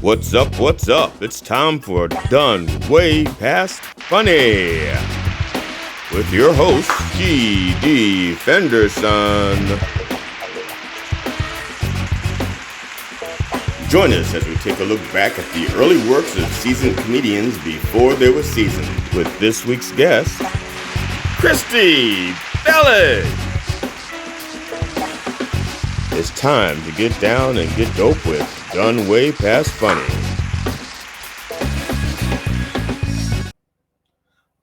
What's up? What's up? It's time for Done Way Past Funny with your host, G.D. Fenderson. Join us as we take a look back at the early works of seasoned comedians before they were seasoned with this week's guest, Kristy Belich. It's time to get down and get dope with Done Way Past Funny.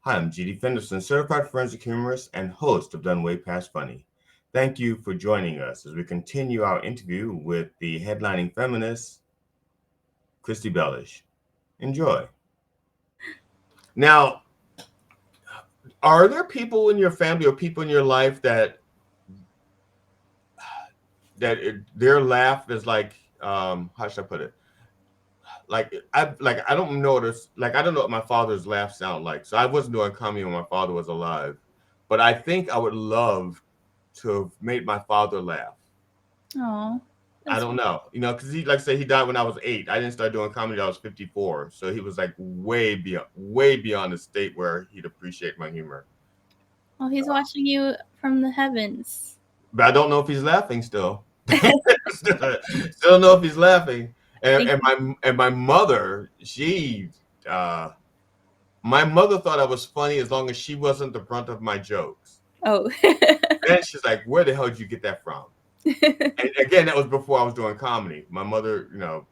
Hi, I'm G.D. Fenderson, certified forensic humorist and host of Done Way Past Funny. Thank you for joining us as we continue our interview with the headlining feminist, Kristy Belich. Enjoy. Now, are there people in your family or people in your life that their laugh is like, how should I put it? I don't know this. Like, I don't know what my father's laugh sound like. So I wasn't doing comedy when my father was alive, but I think I would love to have made my father laugh. Oh, I don't know, because he, like I said, he died when I was 8. I didn't start doing comedy till I was 54, so he was like way beyond the state where he'd appreciate my humor. well, he's watching you from the heavens. But I don't know if he's laughing still. Still don't know if he's laughing. And my mother, my mother thought I was funny as long as she wasn't the brunt of my jokes. Oh. Then she's like, where the hell did you get that from? And again, that was before I was doing comedy. My mother,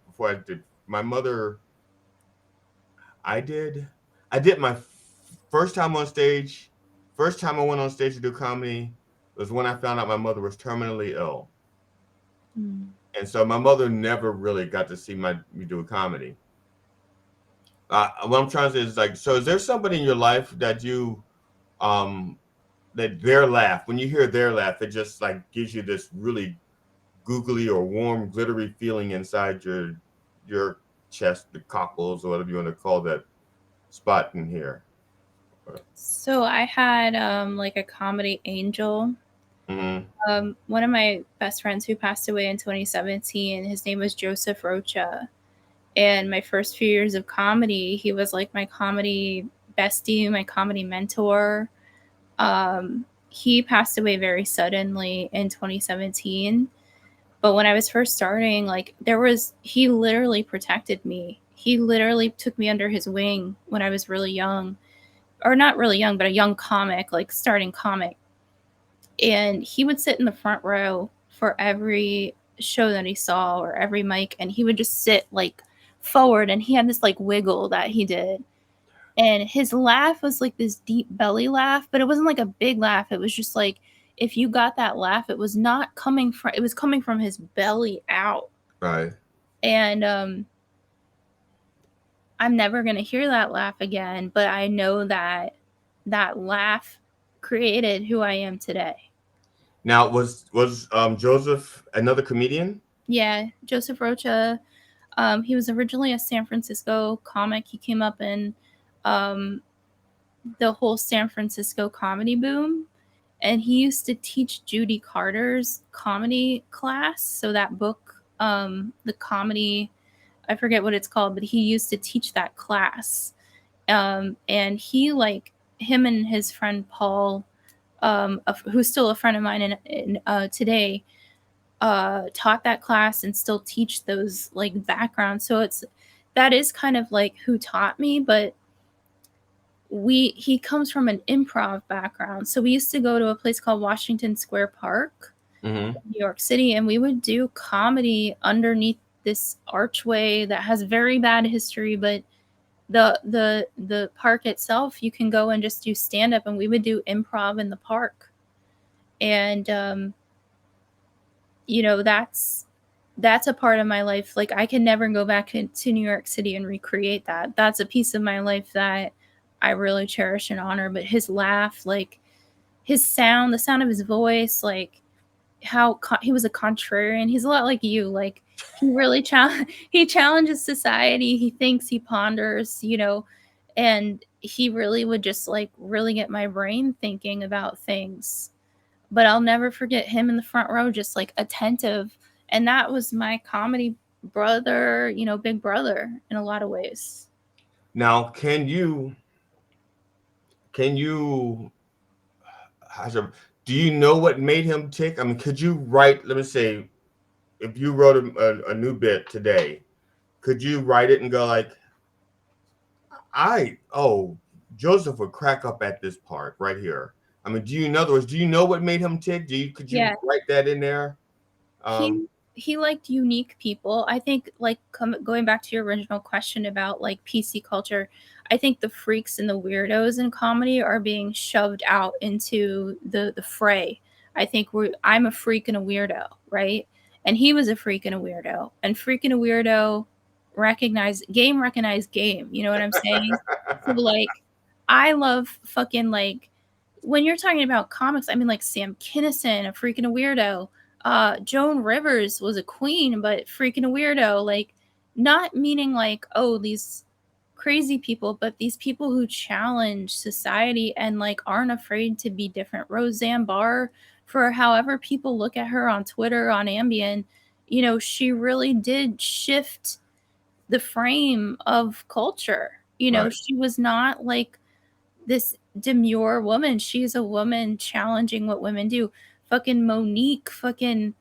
before I did my mother, I did my first time on stage. First time I went on stage to do comedy was when I found out my mother was terminally ill. And so my mother never really got to see me do comedy. What I'm trying to say is, like, so is there somebody in your life that you, that their laugh, when you hear their laugh, it just like gives you this really googly or warm, glittery feeling inside your chest, the cockles, or whatever you want to call that spot in here? So I had like a comedy angel. Mm-hmm. One of my best friends who passed away in 2017, his name was Joseph Rocha. And my first few years of comedy, he was like my comedy bestie, my comedy mentor. He passed away very suddenly in 2017. But when I was first starting, like he literally protected me. He literally took me under his wing when I was really young, or not really young, but a young comic, like starting comic. And he would sit in the front row for every show that he saw or every mic, and he would just sit like forward, and he had this like wiggle that he did. And his laugh was like this deep belly laugh, but it wasn't like a big laugh. It was just like, if you got that laugh, it was coming from his belly out. Right. And I'm never going to hear that laugh again, but I know that laugh created who I am today. Now, was Joseph another comedian? Yeah, Joseph Rocha. He was originally a San Francisco comic. He came up in the whole San Francisco comedy boom. And he used to teach Judy Carter's comedy class. So that book, the comedy, I forget what it's called, but he used to teach that class. And he, like, him and his friend Paul, who's still a friend of mine today, taught that class and still teach those like backgrounds. So that is kind of like who taught me, but he comes from an improv background. So we used to go to a place called Washington Square Park, Mm-hmm. New York City, and we would do comedy underneath this archway that has very bad history, but the park itself, you can go and just do stand up, and we would do improv in the park. And that's a part of my life. Like, I can never go back to New York City and recreate that. That's a piece of my life that I really cherish and honor. But his laugh, like his sound, the sound of his voice, like how he was a contrarian. He's a lot like you. Like, he really he challenges society. He thinks, he ponders, and he really would just like really get my brain thinking about things. But I'll never forget him in the front row, just like attentive. And that was my comedy brother, big brother in a lot of ways. Now, can you do you know what made him tick? I mean, could you write, let me say, if you wrote a new bit today, could you write it and go like, oh, Joseph would crack up at this part right here. I mean, in other words, do you know what made him tick? Could you Yeah. write that in there? Um, He liked unique people. I think, like, going back to your original question about like PC culture, I think the freaks and the weirdos in comedy are being shoved out into the fray. I think I'm a freak and a weirdo, right? And he was a freak and a weirdo, and freak and a weirdo recognize game. You know what I'm saying? So like, I love fucking like when you're talking about comics. I mean, like Sam Kinison, a freak and a weirdo. Joan Rivers was a queen, but freaking a weirdo. Like, not meaning like, oh, these crazy people, but these people who challenge society and like aren't afraid to be different. Roseanne Barr, for however people look at her on Twitter, on Ambien, she really did shift the frame of culture. right, She was not like this demure woman. She's a woman challenging what women do. Fucking Monique, fucking,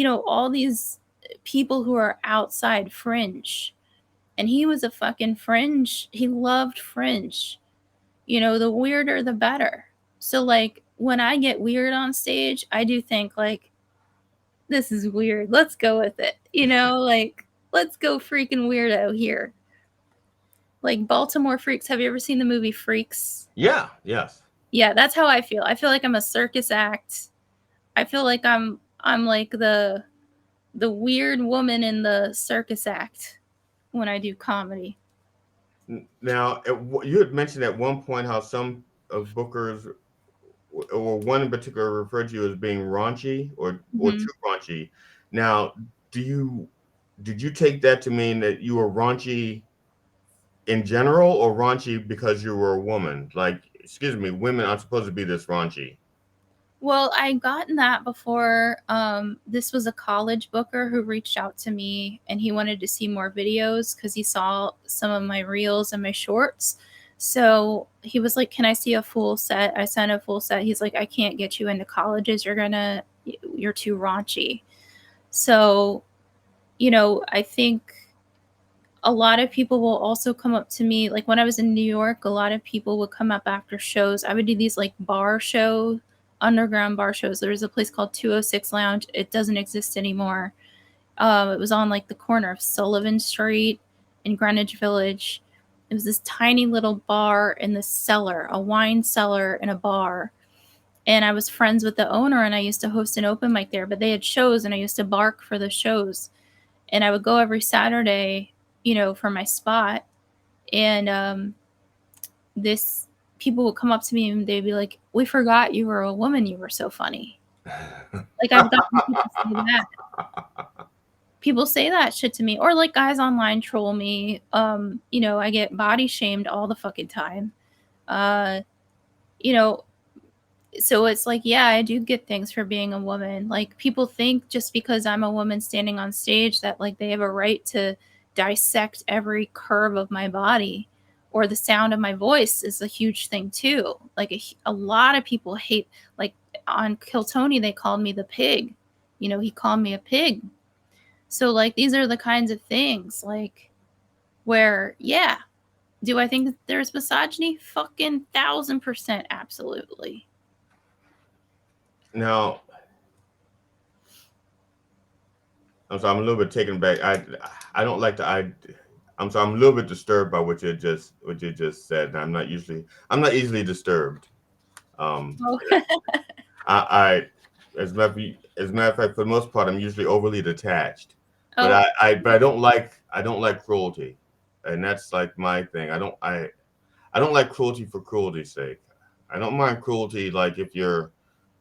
all these people who are outside fringe. And he was a fucking fringe. He loved fringe. The weirder, the better. So, like, when I get weird on stage, I do think, like, this is weird. Let's go with it. Like, let's go freaking weirdo here. Like, Baltimore Freaks. Have you ever seen the movie Freaks? yeah, yes. Yeah, that's how I feel. I feel like I'm a circus act. I feel like I'm like the weird woman in the circus act when I do comedy. Now, you had mentioned at one point how some of bookers, or one in particular, referred to you as being raunchy or Hmm. too raunchy. Now, do you did you take that to mean that you were raunchy in general, or raunchy because you were a woman? Like, excuse me, women aren't supposed to be this raunchy. Well, I gotten that before. This was a college booker who reached out to me, and he wanted to see more videos because he saw some of my reels and my shorts. So he was like, "Can I see a full set?" I sent a full set. He's like, "I can't get you into colleges. You're too raunchy." So, I think a lot of people will also come up to me. Like when I was in New York, a lot of people would come up after shows. I would do these like underground bar shows. There was a place called 206 Lounge. It doesn't exist anymore. It was on like the corner of Sullivan Street in Greenwich Village. It was this tiny little bar in the cellar, a wine cellar in a bar. And I was friends with the owner, and I used to host an open mic there. But they had shows, and I used to bark for the shows. And I would go every Saturday, for my spot. And this people would come up to me and they'd be like, "We forgot you were a woman. You were so funny." Like I've gotten people say that. People say that shit to me, or like guys online troll me. I get body shamed all the fucking time. Uh, you know, so it's like, yeah, I do get things for being a woman. Like people think just because I'm a woman standing on stage that like they have a right to dissect every curve of my body or the sound of my voice is a huge thing too. Like a lot of people hate, like on Kill Tony they called me the pig. He called me a pig. So like these are the kinds of things like where, yeah, do I think that there's misogyny? Fucking 1000% absolutely. Now, I'm a little bit taken back. I don't like to. I'm sorry. I'm a little bit disturbed by what you just said. And I'm not easily disturbed. Um, Oh. I as a matter of fact, for the most part, I'm usually overly detached. But Oh, I don't like cruelty, and that's like my thing. I don't like cruelty for cruelty's sake. I don't mind cruelty like if you're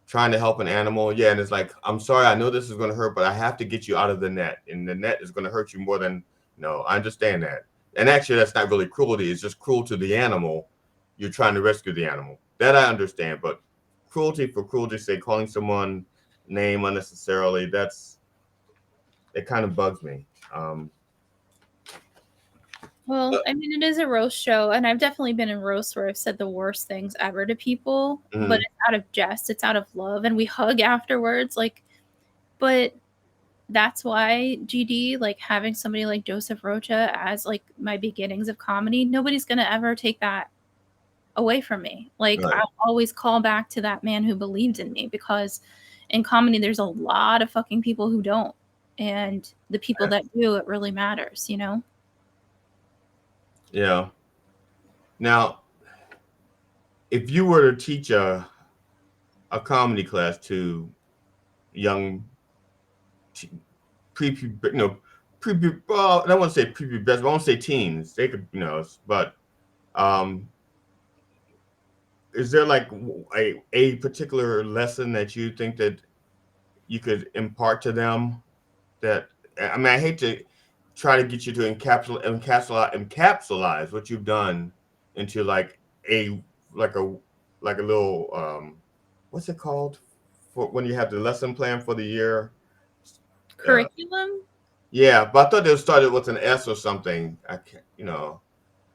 trying to help an animal, yeah, and it's like, I'm sorry, I know this is going to hurt, but I have to get you out of the net, and the net is going to hurt you more than. No, I understand that. And actually, that's not really cruelty. It's just cruel to the animal. You're trying to rescue the animal. That I understand, but cruelty for cruelty's sake, calling someone name unnecessarily, it kind of bugs me. Well, Uh, I mean, it is a roast show, and I've definitely been in roasts where I've said the worst things ever to people, but mhm. it's out of jest, it's out of love, and we hug afterwards. Like, but that's why GD, like having somebody like Joseph Rocha as like my beginnings of comedy, nobody's gonna ever take that away from me. Like, Right. I'll always call back to that man who believed in me, because in comedy there's a lot of fucking people who don't, and the people that do, it really matters, you know. Yeah. Now, if you were to teach a comedy class to young t- pre pre well, I don't want to say prepubescent, but I want to say teens. They could, but um, is there like a particular lesson that you think that you could impart to them? That, I mean, I hate to try to get you to encapsulize what you've done into a like a like a little what's it called for when you have the lesson plan for the year? Uh, Curriculum. yeah, but I thought they started with an S or something. I can't.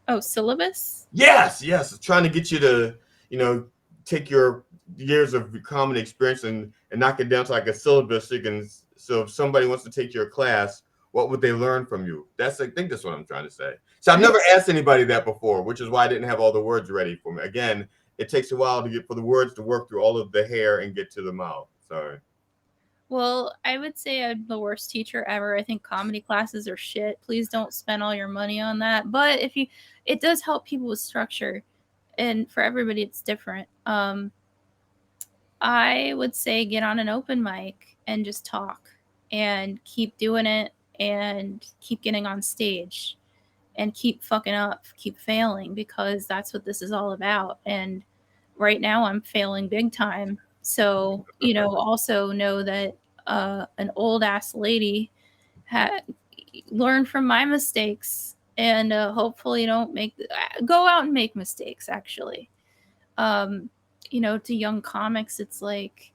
Oh, syllabus. Yes, yes. Trying to get you to, you know, take your years of comedy experience and knock it down to like a syllabus. So you can, so if somebody wants to take your class, what would they learn from you? I think that's what I'm trying to say. So I've never asked anybody that before, which is why I didn't have all the words ready for me. Again, it takes a while to get for the words to work through all of the hair and get to the mouth. Sorry. Well, I would say I'm the worst teacher ever. I think comedy classes are shit. Please don't spend all your money on that. But if you, it does help people with structure, and for everybody, it's different. I would say get on an open mic and just talk and keep doing it and keep getting on stage and keep fucking up, keep failing, because that's what this is all about. And right now I'm failing big time. So, also know that an old ass lady had learned from my mistakes, and hopefully don't go out and make mistakes actually. Um, to young comics, it's like,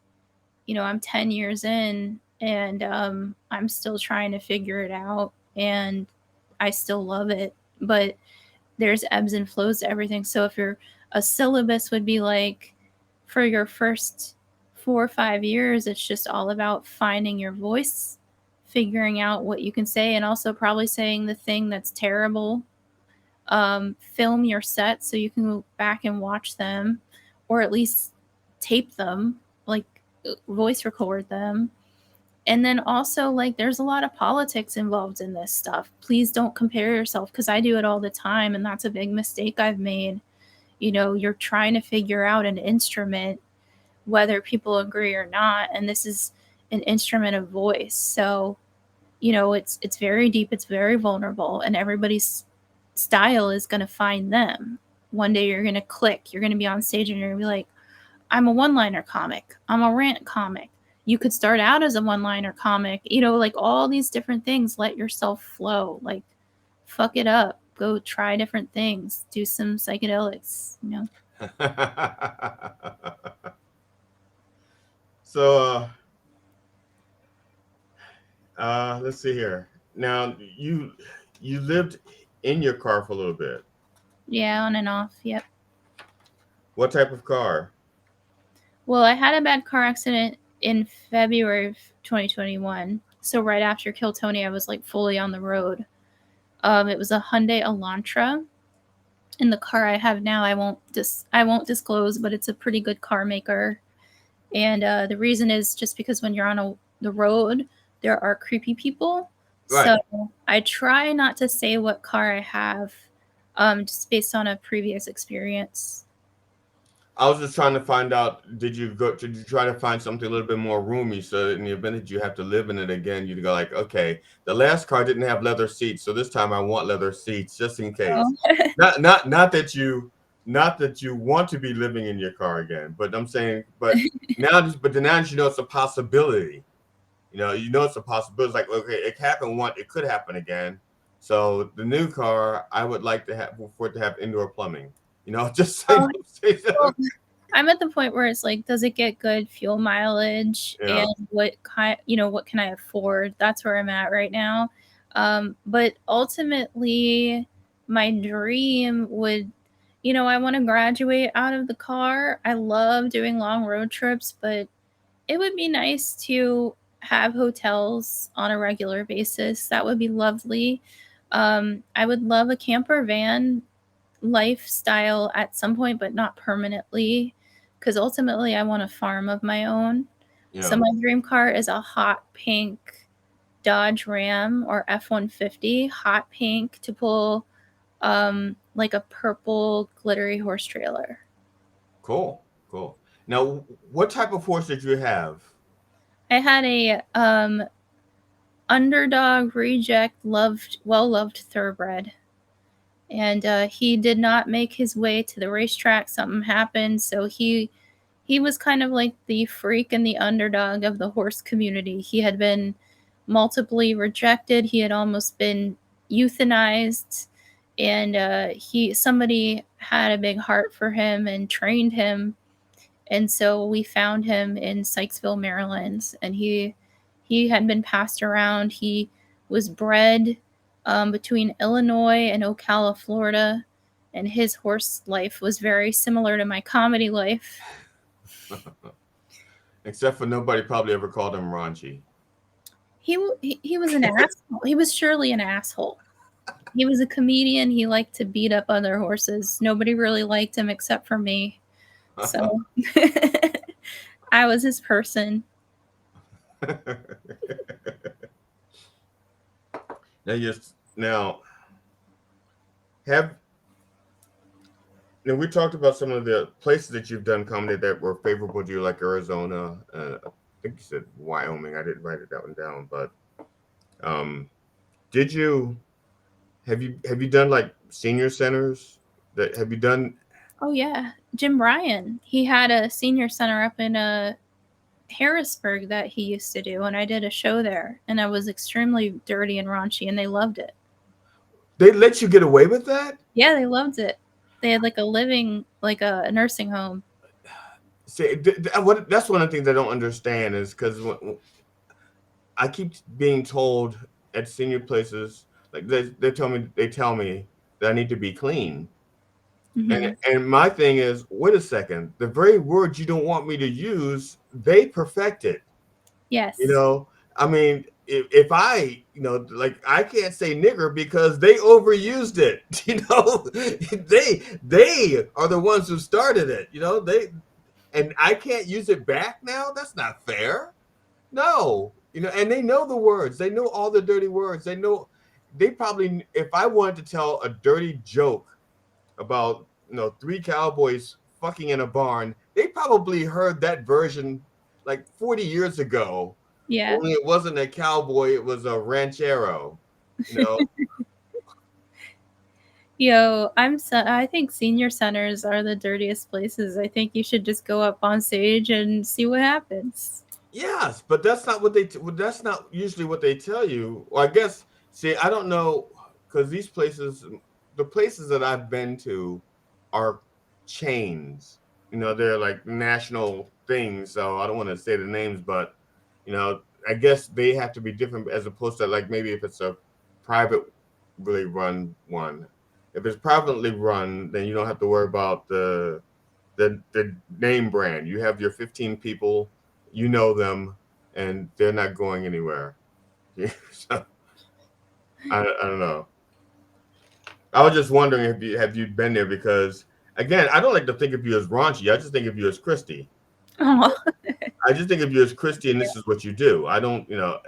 I'm 10 years in, and I'm still trying to figure it out, and I still love it. But there's ebbs and flows to everything. So if you're a syllabus would be like, for your first 4 or 5 years, it's just all about finding your voice, figuring out what you can say, and also probably saying the thing that's terrible. Film your sets so you can go back and watch them, or at least tape them, like voice record them. And then also, like, there's a lot of politics involved in this stuff. Please don't compare yourself, because I do it all the time, and that's a big mistake I've made. You're trying to figure out an instrument, whether people agree or not, and this is an instrument of voice. So, it's very deep, it's very vulnerable, and everybody's style is going to find them. One day you're going to click, you're going to be on stage, and you're going to be like, I'm a one-liner comic, I'm a rant comic. You could start out as a one-liner comic, like all these different things. Let yourself flow, like, fuck it up, go try different things, do some psychedelics. So let's see here. Now you lived in your car for a little bit. Yeah, on and off, yep. What type of car? Well, I had a bad car accident in February of 2021. So right after Kill Tony, I was like fully on the road. It was a Hyundai Elantra. And the car I have now, I won't disclose, but it's a pretty good car maker. And the reason is just because when you're on the road, there are creepy people. Right. So I try not to say what car I have, just based on a previous experience. I was just trying to find out, did you try to find something a little bit more roomy so that in the event that you have to live in it again, you'd go like, okay, the last car didn't have leather seats, so this time I want leather seats just in case. Oh. Not that you want to be living in your car again, but I'm saying, but now you know it's a possibility. It's a possibility. It's like, okay, it happened once, it could happen again. So the new car, I would like to have for it to have indoor plumbing. Just say, Oh, say well, so. I'm at the point where it's like, does it get good fuel mileage, Yeah. and what can I afford? That's where I'm at right now. But ultimately, my dream would, I want to graduate out of the car. I love doing long road trips, but it would be nice to have hotels on a regular basis. That would be lovely. I would love a camper van lifestyle at some point, but not permanently, because ultimately I want a farm of my own. So Yeah. my dream car is a hot pink Dodge Ram or F-150, hot pink, to pull like a purple glittery horse trailer. Cool. Cool. Now, what type of horse did you have? I had a underdog reject well loved thoroughbred, and he did not make his way to the racetrack. Something happened, so he was kind of like the freak and the underdog of the horse community. He had been multiply rejected. He had almost been euthanized, and he somebody had a big heart for him and trained him, and so we found him in Sykesville, Maryland, and he had been passed around. He was bred between Illinois and Ocala, Florida, and his horse life was very similar to my comedy life. Except for nobody probably ever called him raunchy. He was an asshole. He was surely an asshole. He was a comedian. He liked to beat up other horses. Nobody really liked him except for me. So I was his person. Now have now we talked about some of the places that you've done comedy that were favorable to you, like Arizona. I think you said Wyoming. I didn't write that one down, but um, did you have you done like senior centers? That have you done? Oh yeah, Jim Bryan. He had a senior center up in Harrisburg that he used to do, and I did a show there, and I was extremely dirty and raunchy, and they loved it. They let you get away with that? Yeah, they loved it. They had like a living, like a nursing home. See, that's one of the things I don't understand is because I keep being told at senior places, like they tell me that I need to be clean. And Hmm. and my thing is, wait a second, the very word you don't want me to use, they perfected. You Yes. know, I mean, if I, like I can't say nigger because they overused it. They are the ones who started it. And I can't use it back now. That's not fair. No, and they know the words. They know all the dirty words. They know. They probably, if I wanted to tell a dirty joke about three cowboys fucking in a barn, they probably heard that version like 40 years ago. Yeah. Only it wasn't a cowboy, it was a ranchero. You know, Yo, I think senior centers are the dirtiest places. I think you should just go up on stage and see what happens. yes, but that's not what that's not usually what they tell you. Well, I guess, see, I don't know, because the places that I've been to are chains. They're like national things. So I don't want to say the names, but you know, I guess they have to be different as opposed to like maybe if it's a privately run one. If it's privately run, then you don't have to worry about the name brand. You have your 15 people, you know them, and they're not going anywhere. So, I don't know. I was just wondering if you have you been there because again, I don't like to think of you as raunchy. I just think of you as Kristy. Oh, I just think of you as Kristy, and this is what you do. I don't, you know,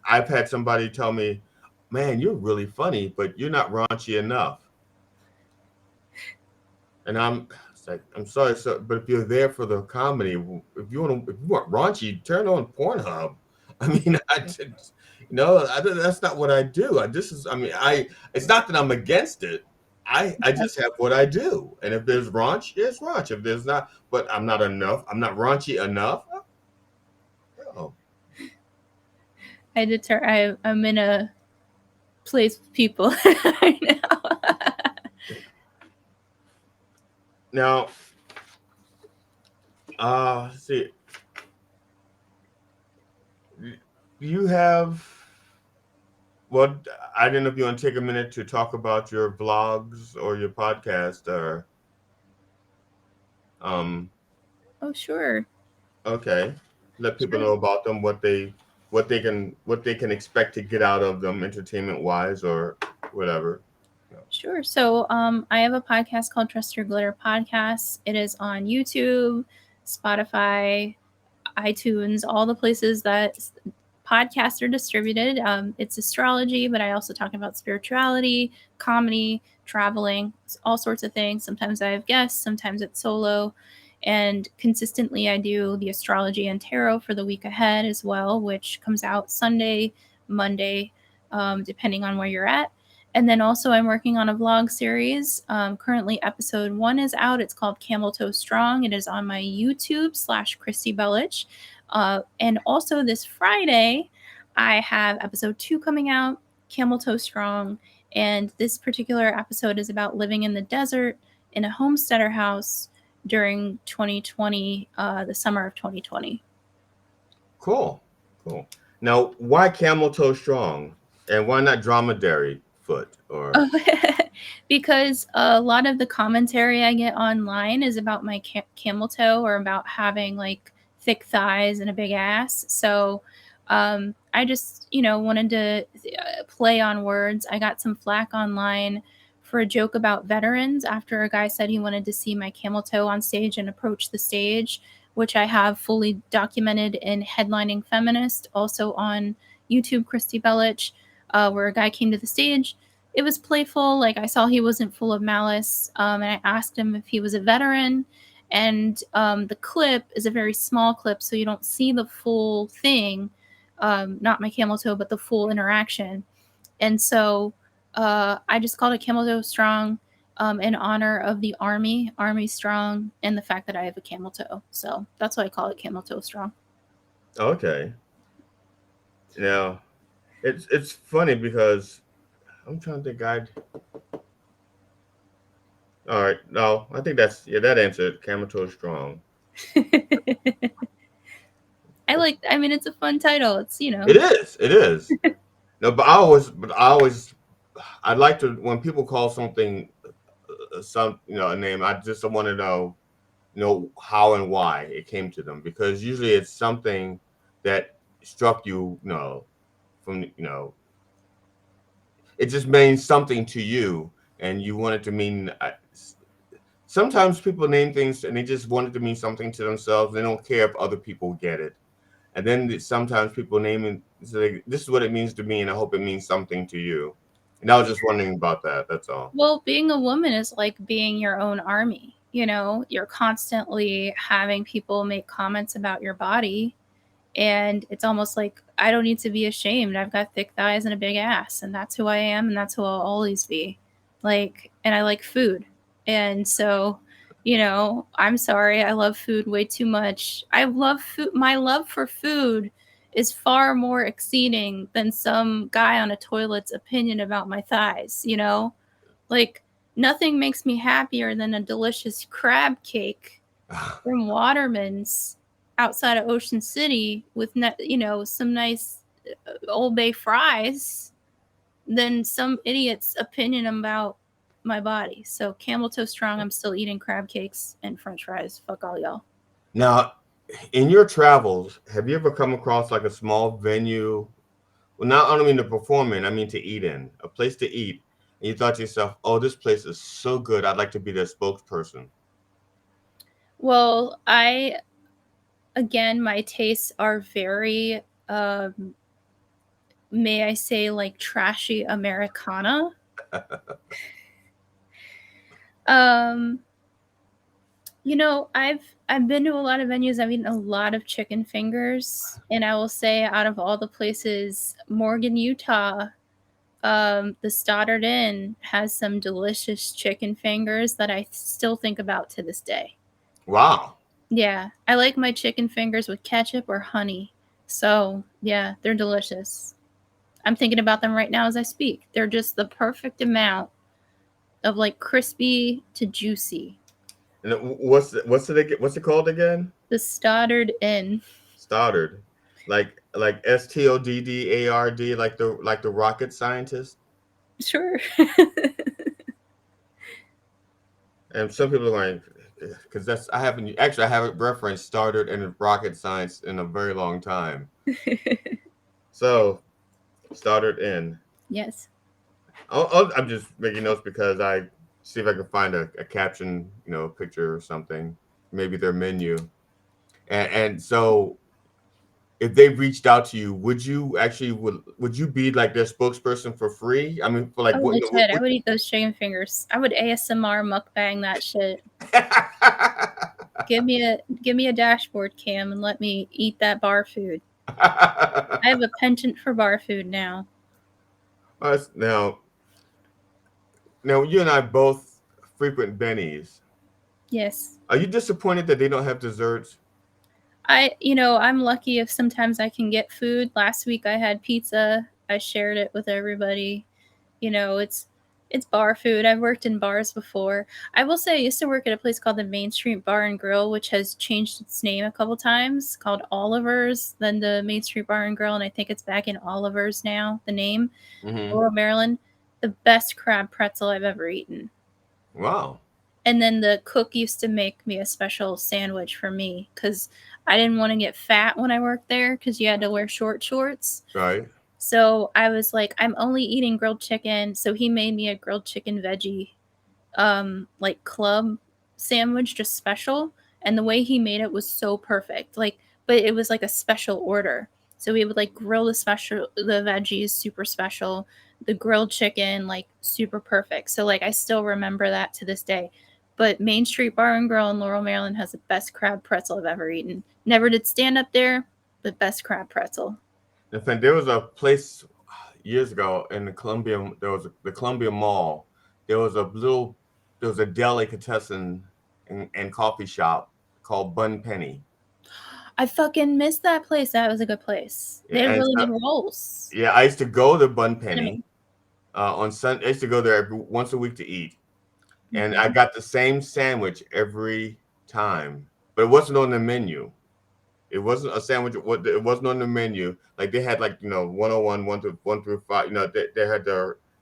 I've had somebody tell me, "Man, you're really funny, but you're not raunchy enough." And it's like, I'm sorry, sir, but if you're there for the comedy, if you want raunchy, turn on Pornhub. I mean, that's not what I do. It's not that I'm against it. I just have what I do, and if there's raunch, it's raunch. If there's not, but I'm not enough. I'm not raunchy enough. Oh, I'm in a place with people right now. Now, let's see, you have, well, I don't know if you want to take a minute to talk about your vlogs or your podcast, or um, Oh, sure. okay, let people Sure. know about them, what they can expect to get out of them, entertainment wise or whatever. Sure. So, I have a podcast called Trust Your Glitter Podcast. It is on YouTube, Spotify, iTunes, all the places that podcasts are distributed. It's astrology, but I also talk about spirituality, comedy, traveling, all sorts of things. Sometimes I have guests, sometimes it's solo. And consistently, I do the astrology and tarot for the week ahead as well, which comes out Sunday, Monday, depending on where you're at. And then also, I'm working on a vlog series. Currently, episode 1 is out. It's called Camel Toe Strong. It is on my YouTube / Kristy Belich. And also, this Friday, I have episode 2 coming out, Camel Toe Strong. And this particular episode is about living in the desert in a homesteader house during 2020, the summer of 2020. Cool, cool. Now, why camel toe strong, and why not dromedary foot? Or Because a lot of the commentary I get online is about my camel toe or about having like thick thighs and a big ass. So I just, wanted to play on words. I got some flack online for a joke about veterans after a guy said he wanted to see my camel toe on stage and approach the stage, which I have fully documented in Headlining Feminist, also on YouTube, Kristy Belich, where a guy came to the stage. It was playful. Like, I saw he wasn't full of malice, and I asked him if he was a veteran. And the clip is a very small clip, so you don't see the full thing, not my camel toe, but the full interaction. And so I just called it Camel Toe Strong, in honor of the Army Strong, and the fact that I have a camel toe. So that's why I call it Camel Toe Strong. okay, now it's funny because I'm trying to think. All right, no, I think that's, yeah, that answered camel toe strong. I mean, it's a fun title. It's, It is, it is. No, I'd like to, when people call something a name, I just want to know how and why it came to them, because usually it's something that struck you, from it just means something to you, and you want it to mean. Sometimes people name things and they just want it to mean something to themselves. They don't care if other people get it. And then sometimes people name it, say, this is what it means to me, and I hope it means something to you. And I was just wondering about that. That's all. Well, being a woman is like being your own army. You're constantly having people make comments about your body, and it's almost like I don't need to be ashamed. I've got thick thighs and a big ass, and that's who I am, and that's who I'll always be. Like, and I like food. And so, I'm sorry, I love food way too much. I love food. My love for food is far more exceeding than some guy on a toilet's opinion about my thighs. Like, nothing makes me happier than a delicious crab cake from Waterman's outside of Ocean City with some nice Old Bay fries than some idiot's opinion about my body. So camel toe strong, I'm still eating crab cakes and French fries. Fuck all y'all. Now, in your travels, have you ever come across like a small venue? Well, not I don't mean to perform in, I mean to eat in, a place to eat, and you thought to yourself, "Oh, this place is so good. I'd like to be their spokesperson." Well, again, my tastes are very, may I say, like trashy Americana. Um, I've been to a lot of venues. I've eaten a lot of chicken fingers, and I will say, out of all the places, Morgan, Utah, the Stoddard Inn has some delicious chicken fingers that I still think about to this day. Wow. Yeah, I like my chicken fingers with ketchup or honey. So yeah, they're delicious. I'm thinking about them right now as I speak. They're just the perfect amount of like crispy to juicy. And what's it called again? The Stoddard Inn. Stoddard, like Stoddard, like the rocket scientist. Sure. And some people are like, because I haven't referenced Stoddard and rocket science in a very long time. So Stoddard in. Yes. I'm just making notes because I see if I can find a caption, picture or something, maybe their menu. And so if they reached out to you, would you be like their spokesperson for free? I mean, for like Oh, what you know, legit. I would eat those chicken fingers. I would ASMR mukbang that shit. Give me a dashboard cam and let me eat that bar food. I have a penchant for bar food now. now you and I both frequent Benny's. Yes. Are you disappointed that they don't have desserts? I'm lucky if sometimes I can get food. Last week I had pizza. I shared it with everybody. It's bar food. I've worked in bars before. I will say I used to work at a place called the Main Street Bar and Grill, which has changed its name a couple times, called Oliver's, then the Main Street Bar and Grill, and I think it's back in Oliver's now, the name. Mm-hmm. Laurel, Maryland. The best crab pretzel I've ever eaten. Wow. And then the cook used to make me a special sandwich for me because I didn't want to get fat when I worked there because you had to wear short shorts. Right. So I was like, I'm only eating grilled chicken. So he made me a grilled chicken veggie, like club sandwich, just special. And the way he made it was so perfect. Like, but it was like a special order. So we would like grill the veggies super special, the grilled chicken like super perfect. So like I still remember that to this day. But Main Street Bar and Grill in Laurel, Maryland has the best crab pretzel I've ever eaten. Never did stand up there, but best crab pretzel. In fact, there was a place years ago in the Columbia. The Columbia Mall. There was a little. There was a delicatessen and coffee shop called Bun Penny. I fucking missed that place. That was a good place. Yeah, They had and really so, good rolls. yeah, I used to go to Bun Penny Cinnamon. on Sunday. I used to go there once a week to eat, and I Mm-hmm. got the same sandwich every time, but it wasn't on the menu. It wasn't a sandwich. It wasn't on the menu. Like they had 101, 1 through 5.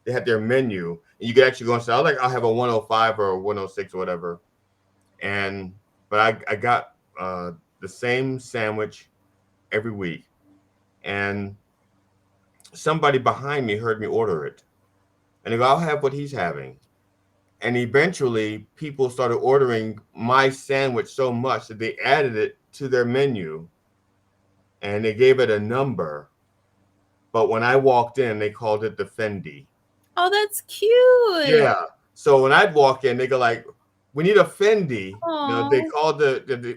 They had their menu, and you could actually go and say, I'll have a 105 or a 106 or whatever. And but I got the same sandwich every week, and somebody behind me heard me order it, and they go, I'll have what he's having. And eventually, people started ordering my sandwich so much that they added it to their menu, and they gave it a number. But when I walked in, they called it the Fendi. Oh, that's cute. Yeah. So when I'd walk in, they go like, "We need a Fendi." They Oh, called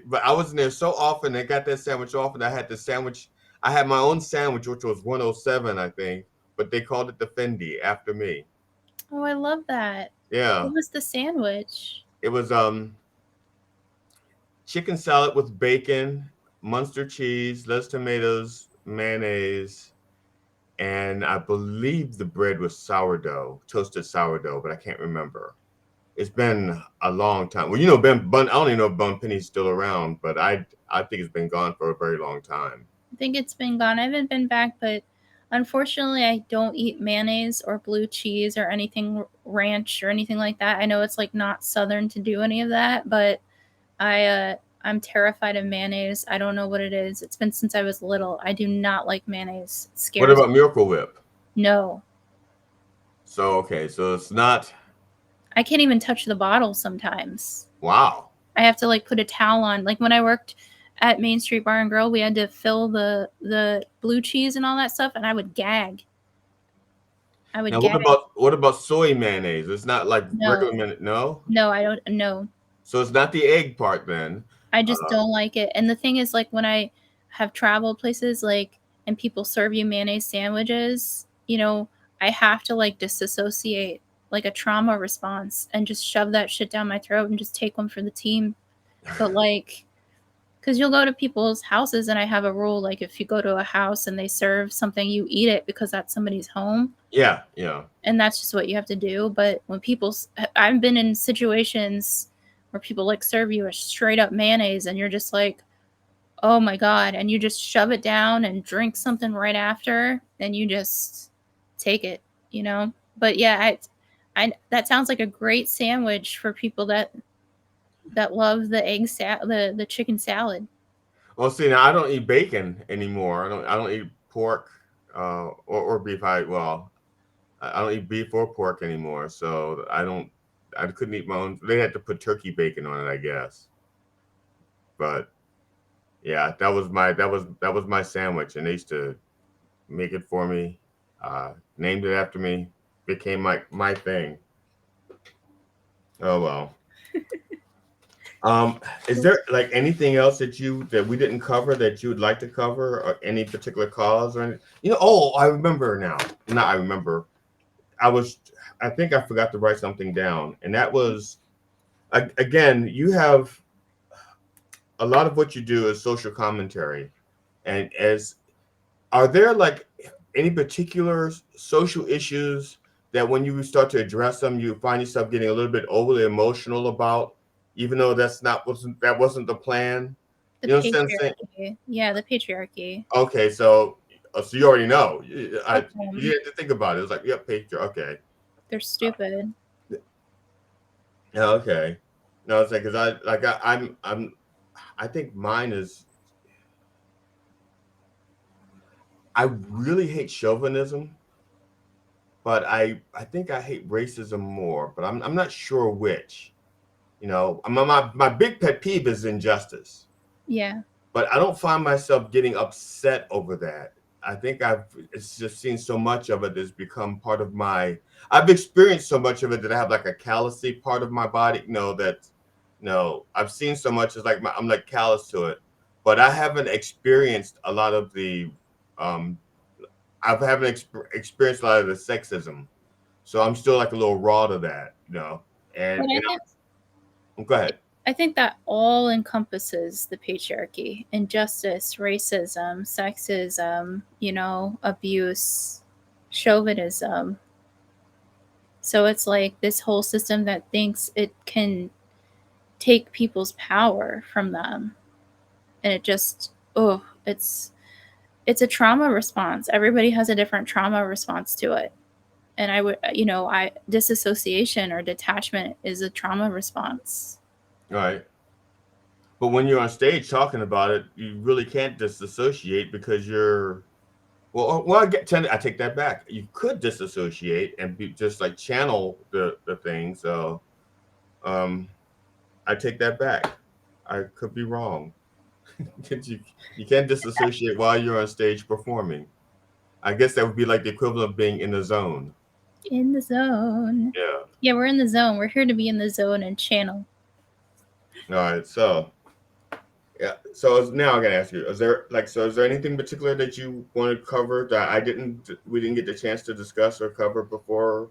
but I was in there so often. They got that sandwich off, and I had the sandwich. I had my own sandwich, which was 107, I think, but they called it the Fendi after me. oh, I love that. Yeah. What was the sandwich? It was chicken salad with bacon, Munster cheese, lettuce, tomatoes, mayonnaise, and I believe the bread was sourdough, toasted sourdough, but I can't remember. It's been a long time. Well, Ben Bun. I don't even know if Bun Penny's still around, but I think it's been gone for a very long time. I think it's been gone. I haven't been back, but unfortunately, I don't eat mayonnaise or blue cheese or anything ranch or anything like that. I know it's like not southern to do any of that, but I uh I'm terrified of mayonnaise. I don't know what it is. It's been since I was little. I do not like mayonnaise. It What scares about me. Miracle Whip? No. So okay, so it's not. I can't even touch the bottle sometimes. Wow. I have to like put a towel on. Like when I worked at Main Street Bar and Grill, we had to fill the blue cheese and all that stuff, and I would gag. I would Now what gag. about what about soy mayonnaise? It's not like No, regular mayonnaise. No. no, I don't. No, So it's not the egg part then. I just Uh, don't like it. And the thing is, like when I have traveled places, like and people serve you mayonnaise sandwiches, I have to like disassociate, like a trauma response, and just shove that shit down my throat and just take one for the team. But like because you'll go to people's houses, and I have a rule like if you go to a house and they serve something, you eat it because that's somebody's home, yeah, yeah. and that's just what you have to do. But when I've been in situations where people like serve you a straight up mayonnaise and you're just like, oh my God. And you just shove it down and drink something right after and you just take it, you know? But yeah, that sounds like a great sandwich for people that love the chicken salad. Well, see, now I don't eat bacon anymore. I don't eat pork or beef. I don't eat beef or pork anymore. So I couldn't eat my own. They had to put turkey bacon on it, I guess. But yeah, that was my sandwich, and they used to make it for me. Named it after me. Became my thing. Oh well. Is there like anything else that we didn't cover that you would like to cover, or any particular cause, or anything? Oh, I remember now. Not I remember. I was. I think I forgot to write something down, and that was again. You have a lot of what you do is social commentary, and as are there like any particular social issues that when you start to address them, you find yourself getting a little bit overly emotional about, even though that wasn't the plan? The You know what I'm saying? patriarchy. Yeah, the patriarchy. Okay, so you already know. Fuck You them. had to think about it. It was like, yep, Patriot. Okay. They're stupid. Yeah, okay. No, it's like because I think mine is. I really hate chauvinism, but I think I hate racism more, but I'm not sure which. My big pet peeve is injustice, Yeah. but I don't find myself getting upset over that. I think it's just seen so much of it that's become part of I've experienced so much of it that I have like a callousy part of my body. I've seen so much, it's like I'm like callous to it, but I haven't experienced a lot of um, I haven't experienced a lot of the sexism. So I'm still like a little raw to that, But and go ahead. I think that all encompasses the patriarchy, injustice, racism, sexism, abuse, chauvinism. So it's like this whole system that thinks it can take people's power from them. And it just, it's a trauma response. Everybody has a different trauma response to it. And disassociation or detachment is a trauma response. All right. But when you're on stage talking about it, you really can't disassociate because I take that back. You could disassociate and just like channel the thing. So, um, I take that back. I could be wrong. You can't disassociate while you're on stage performing. I guess that would be like the equivalent of being in the zone. In the zone. Yeah. Yeah, we're in the zone. We're here to be in the zone and channel. All right. So, yeah. So now I'm gonna ask you: is there anything particular that you want to cover that we didn't get the chance to discuss or cover before?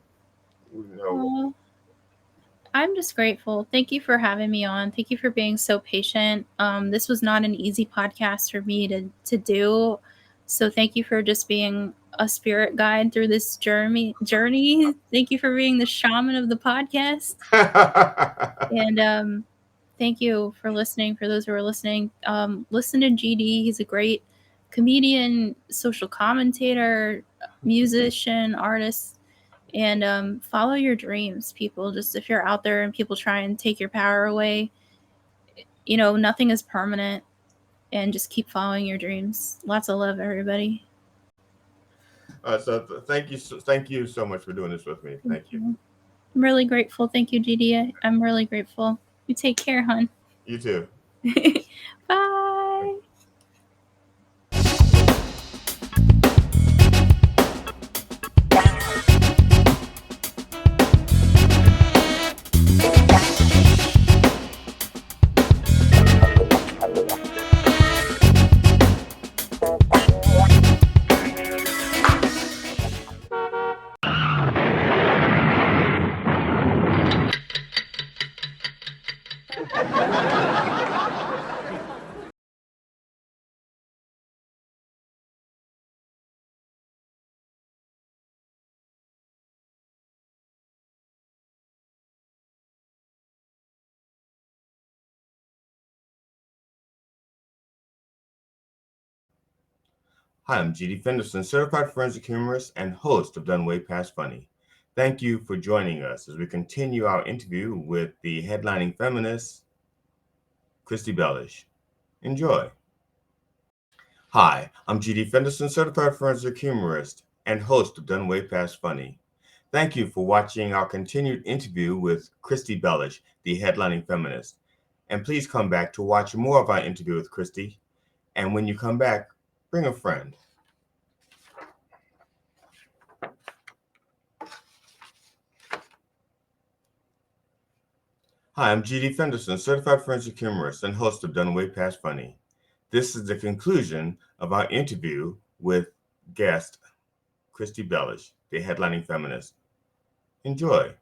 I'm just grateful. Thank you for having me on. Thank you for being so patient. This was not an easy podcast for me to do. So thank you for just being a spirit guide through this journey. Thank you for being the shaman of the podcast. And thank you for listening. For those who are listening, listen to GD. He's a great comedian, social commentator, musician, artist. And follow your dreams, people. Just if you're out there and people try and take your power away, nothing is permanent, and just keep following your dreams. Lots of love, everybody. Thank you so much for doing this with me. Thank you. I'm really grateful. Thank you, GD. I'm really grateful. You take care, hon. You too. Bye. Hi, I'm G.D. Fenderson, certified forensic humorist and host of Done Way Past Funny. Thank you for joining us as we continue our interview with the headlining feminist, Kristy Belich. Enjoy. Hi, I'm G.D. Fenderson, certified forensic humorist and host of Done Way Past Funny. Thank you for watching our continued interview with Kristy Belich, the headlining feminist. And please come back to watch more of our interview with Kristy. And when you come back, bring a friend. Hi, I'm G.D. Fenderson, certified forensic humorist and host of Done Way Past Funny. This is the conclusion of our interview with guest Kristy Belich, the headlining feminist. Enjoy.